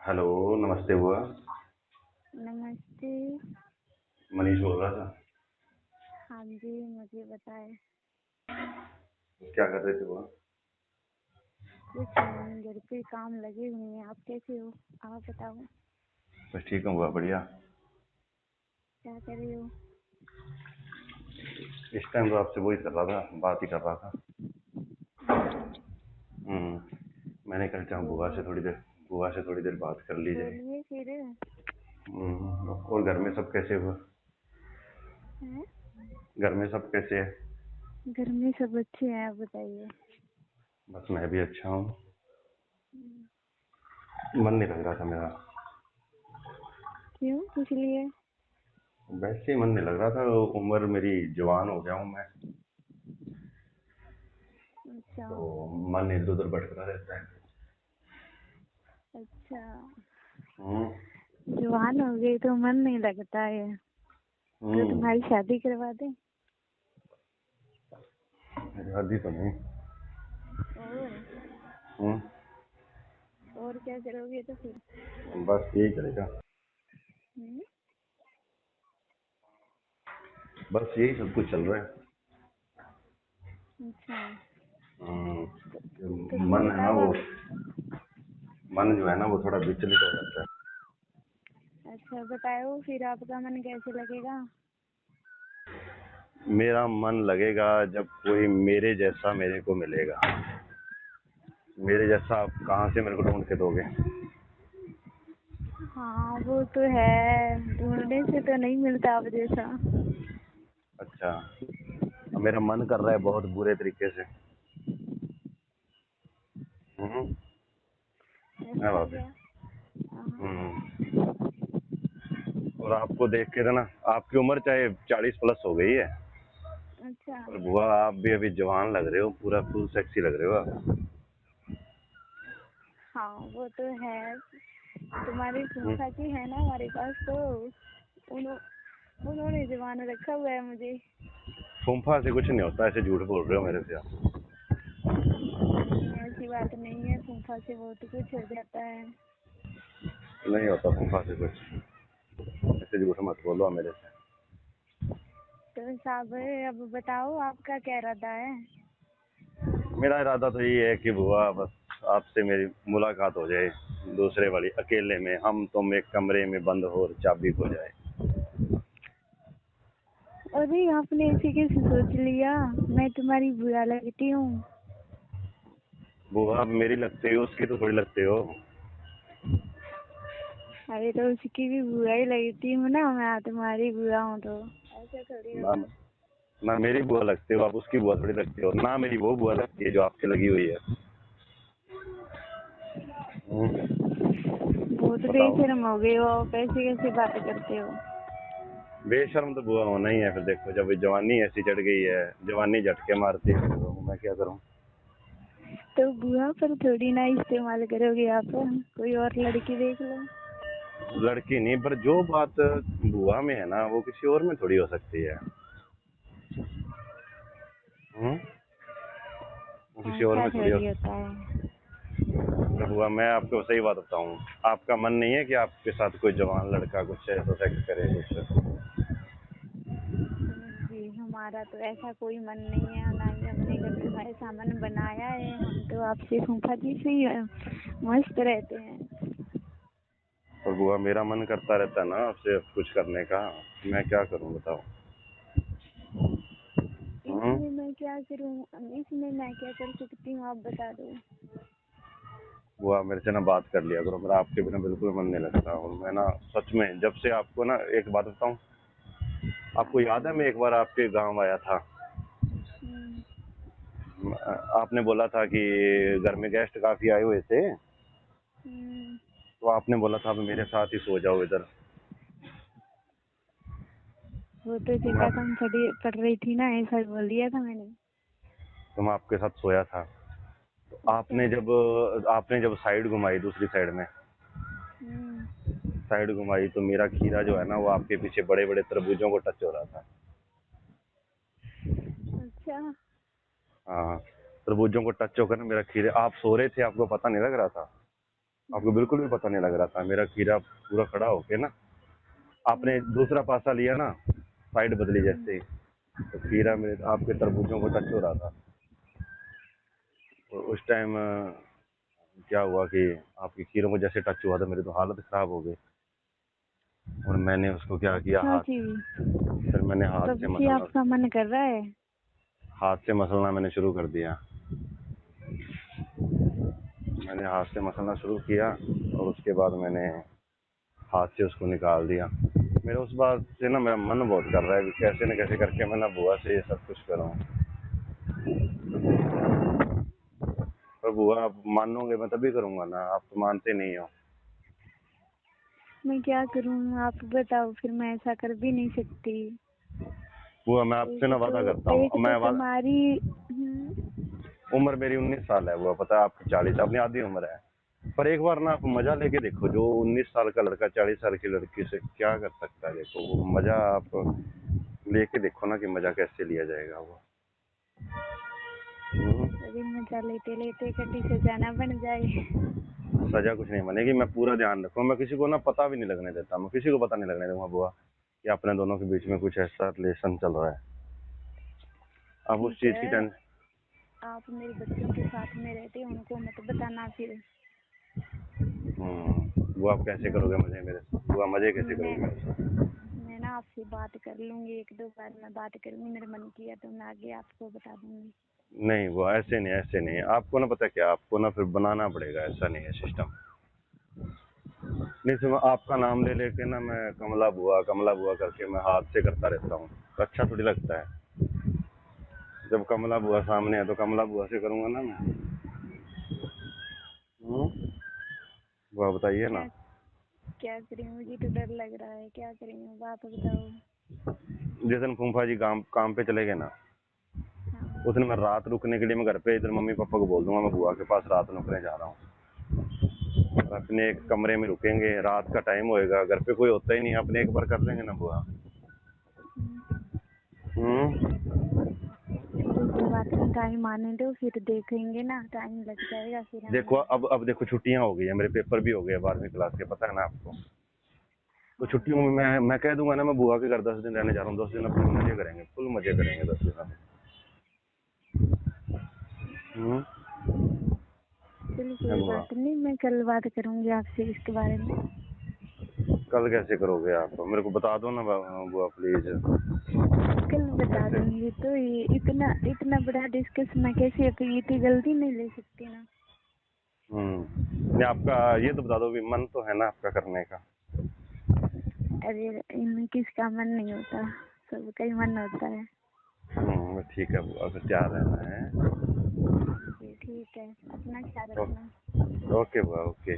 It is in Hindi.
हेलो। नमस्ते बुआ। नमस्ते। मनीष बोल रहा था। हाँ जी, मुझे बताए। क्या कर रहे थे बुआ? कुछ नहीं, घर पे काम लगे हुए हैं। आप कैसे हो? आप बताओ। बस ठीक हूँ बुआ, बढ़िया। क्या कर रहे हो? इस टाइम तो आपसे वही कर रहा था, बात ही कर रहा था। अच्छा। मैंने कहा चाहूँ तो बुआ से थोड़ी देर बात कर ली जाए। बोलिए फिर। और घर में सब कैसे हुआ? हैं? घर में सब कैसे है? घर में सब अच्छे हैं, आप बताइए। बस मैं भी अच्छा हूँ। हम्म। मन नहीं लग रहा था मेरा। क्यों, किस लिए? वैसे ही मन नहीं लग रहा था। उम्र मेरी, जवान हो गया हूँ मैं। अच्छा। तो मन इधर उधर भटकता रहता है। अच्छा। हम्म। जवान हो गई तो मन नहीं लगता है? तो हम्म। तुम्हारी शादी करवा दें? शादी तो नहीं। और हम्म। और क्या करोगे तो फिर? बस यही चलेगा। हम्म। बस यही सब कुछ चल रहा है। अच्छा। तो फिर मन है ना बताओ वो, आप। मन जो है ना वो थोड़ा विचलित हो जाता है। अच्छा बताओ फिर, आपका मन कैसे लगेगा? मेरा मन लगेगा जब कोई मेरे जैसा मेरे को मिलेगा। मेरे जैसा आप कहाँ से मेरे को ढूंढ के दोगे? हाँ वो तो है, ढूंढने से तो नहीं मिलता आप जैसा। अच्छा। अब मेरा मन कर रहा है बहुत बुरे तरीके से। हम्म। है ऐसा भाभी। क्या? हाँ। हम्म। और आपको देख के तो ना, आपकी उम्र चाहे 40+ हो गई है, अच्छा। पर बुआ आप भी अभी जवान लग रहे हो, पूरा फुल सेक्सी लग रहे हो आप। हाँ वो तो है। तुम्हारी हम्म। फूफा जी है ना हमारे पास, तो उन्हों, उन्होंने जवान रखा हुआ है मुझे। फूफा से कुछ नहीं होता, ऐसे झूठ बोल रहे हो मेरे से आप। नहीं ऐसी बात नहीं है, फूफा से बहुत कुछ हो जाता है। नहीं होता फूफा से कुछ। ऐसे झूठ मत बोलो मेरे से। तो साहब अब बताओ, आपका क्या इरादा है? मेरा इरादा तो ये है कि बुआ बस आपसे मेरी मुलाकात हो जाए, दूसरे वाली अकेले में, हम तुम एक कमरे में बंद हो और चाबी खो जाए। अरे आपने ऐसे कैसे सोच लिया? मैं तुम्हारी बुरा लगती हूँ? बुआ आप मेरी लगते हो, उसकी तो थोड़ी लगते हो। अरे तो उसकी भी बुरा ही लगती हूँ ना, मैं तुम्हारी बुरा हूँ तो ऐसे थोड़ी ना, होता। ना मेरी बुआ लगते हो आप, उसकी बुआ थोड़ी लगती हो ना। मेरी वो बुआ लगती है जो आपसे लगी हुई है। बहुत बताओ। बेशर्म हो गए हो, कैसे कैसे बातें करते हो? बेशर्म तो बुआ होना ही है फिर। देखो जब जवानी ऐसी चढ़ गई है, जवानी झटके मारती है, तो मैं क्या करूं? तो बुआ पर थोड़ी ना इस्तेमाल करोगे आप, कोई और लड़की देख लो। लड़की नहीं, पर जो बात बुआ में है ना वो किसी और में थोड़ी हो सकती है। हम्म। वो किसी और ऐसा में थोड़ी हो। थोड़ी होता है। तो बुआ मैं आपको सही बात बताऊं, आपका मन नहीं है कि आपके साथ कोई जवान लड़का कुछ ऐसा सेक्स करे कुछ? जी हमारा तो ऐसा कोई मन नहीं है, ना ही हमने कभी ऐसा मन बनाया है। हम तो आपसे फूफा जी से ही मस्त रहते हैं। और बुआ मेरा मन करता रहता है ना आपसे कुछ करने का। मैं क्या करूं बताओ? हम्म। इसमें मैं क्या करूं? इसमें मैं क्या कर सकती हूँ, आप बता दो। बुआ मेरे से ना बात कर लिया करो, मेरा आपके बिना बिल्कुल मन नहीं लगता। और मैं ना सच में जब से आपको ना, एक बात बताऊं, हाँ आपको याद है बताइए। मैं एक बार आपके गांव आया था? हम्म। आपने बोला था कि घर में गेस्ट काफी आए हुए थे, हम्म। तो आपने बोला था अब मेरे साथ ही सो जाओ इधर। वो तो तो मैं जगह कम पड़ रही थी ना, ऐसा बोल दिया था मैंने। तो मैं आपके साथ सोया था। तो अच्छा। आपने जब साइड घुमाई, दूसरी साइड में हम्म। साइड घुमाई, तो मेरा खीरा जो है ना वो आपके पीछे बड़े बड़े तरबूजों को टच हो रहा था। अच्छा। हाँ। तरबूजों को टच होकर ना मेरा खीरे, आप सो रहे थे, आपको पता नहीं लग रहा था। आपको बिल्कुल भी पता नहीं लग रहा था। मेरा खीरा पूरा खड़ा होके ना, आपने दूसरा पासा लिया ना, साइड बदली जैसे ही, तो खीरा मेरे आपके तरबूजों को टच हो रहा था। और उस टाइम क्या हुआ कि आपके खीरों को जैसे टच हुआ था, मेरी तो हालत खराब हो गई। और मैंने उसको क्या किया, अच्छा हाथ, जी। फिर मैंने तब से आपका मन कर रहा है? हाथ से मसलना मैंने शुरू कर दिया। मैंने हाथ से मसलना शुरू किया और उसके बाद मैंने हाथ से उसको निकाल दिया। मेरे उस बात से ना मेरा मन बहुत कर रहा है कि कैसे न कैसे करके मैं ना बुआ से ये सब कुछ करूं। पर बुआ आप मानोगे मैं तभी करूंगा ना, आप तो मानते नहीं हो। मैं क्या करूं, आप बताओ, फिर मैं ऐसा कर भी नहीं सकती। बुआ मैं आपसे ना वादा करता एक हूँ, तो मैं तुम्हारी उम्र मेरी 19 साल है बुआ, पता है आपकी 40, अपनी आधी उम्र है। पर एक बार ना आप मजा लेके देखो, जो 19 साल का लड़का 40 साल की लड़की से क्या कर सकता है, देखो वो मजा आप लेके देखो ना कि मजा कैसे लिया जाएगा वो। अभी मजा लेते लेते कटी सजाना बन जाए। सजा कुछ नहीं बनेगी, मैं पूरा ध्यान रखूंगा। मैं किसी को ना पता भी नहीं लगने देता, मैं किसी को पता नहीं लगने दूंगा बुआ कि अपने दोनों के बीच में कुछ ऐसा रिलेशन चल रहा है। अब उस ठीक चीज की है, टेंशन। आप मेरे बच्चों के साथ में रहते, उनको मत बताना फिर। वो आप कैसे करोगे मजे मेरे साथ, बुआ मजे कैसे मैं करोगे मेरे साथ? मैं ना आपसे बात कर लूंगी, एक दो बार मैं बात करूंगी, मेरे मन किया तो मैं आगे आपको बता दूंगी। नहीं वो ऐसे नहीं, ऐसे नहीं, आपको ना पता क्या, आपको ना फिर बनाना पड़ेगा, ऐसा नहीं है सिस्टम। नहीं तो मैं आपका नाम ले लेके ना मैं कमला बुआ करके मैं हाथ से करता रहता हूँ, तो अच्छा थोड़ी लगता है। जब कमला बुआ सामने है तो कमला बुआ से करूंगा ना मैं। बुआ बताइए ना। क्या क्या करें, मुझे तो डर लग रहा है, क्या करें, आप बताओ। जिस दिन फूफा जी काम पे चले गए ना, हाँ। उस दिन मैं रात रुकने के लिए मैं घर पे इधर मम्मी पापा को बोल दूंगा मैं बुआ के पास रात रुकने जा रहा हूँ। अपने एक कमरे में रुकेंगे, रात का टाइम होएगा, घर पे कोई होता ही नहीं, अपने एक बार कर लेंगे ना बुआ। हम्म, हम्म। चलो कोई बात नहीं, टाइम आने दो, फिर देखेंगे ना, टाइम लग जाएगा फिर देखो हम। अब देखो छुट्टियां हो गई है, मेरे पेपर भी हो गए 12वीं क्लास के, पता है ना आपको। तो हाँ। छुट्टियों में मैं कह दूंगा ना मैं बुआ के घर 10 दिन रहने जा रहा हूँ, 10 दिन अपने मजे करेंगे, फुल मजे करेंगे 10 दिन हम। हम्म। चलो है कोई बुआ। बात नहीं, मैं कल बात करूंगी आपसे इसके बारे में। कल कैसे करोगे आप, मेरे को बता दो ना बुआ प्लीज। कल बता कैसे? दूंगी, तो ये इतना इतना बड़ा डिस्कस मैं कैसे, अपनी इतनी जल्दी नहीं ले सकती ना। नहीं आपका ये तो बता दो भी, मन तो है ना आपका करने का? अरे इनमें किसका मन नहीं होता, सबका ही मन होता है। ठीक है बुआ, फिर तैयार रहना है। जी ठीक है, अपना ख्याल रखना। ओके बुआ, ओके।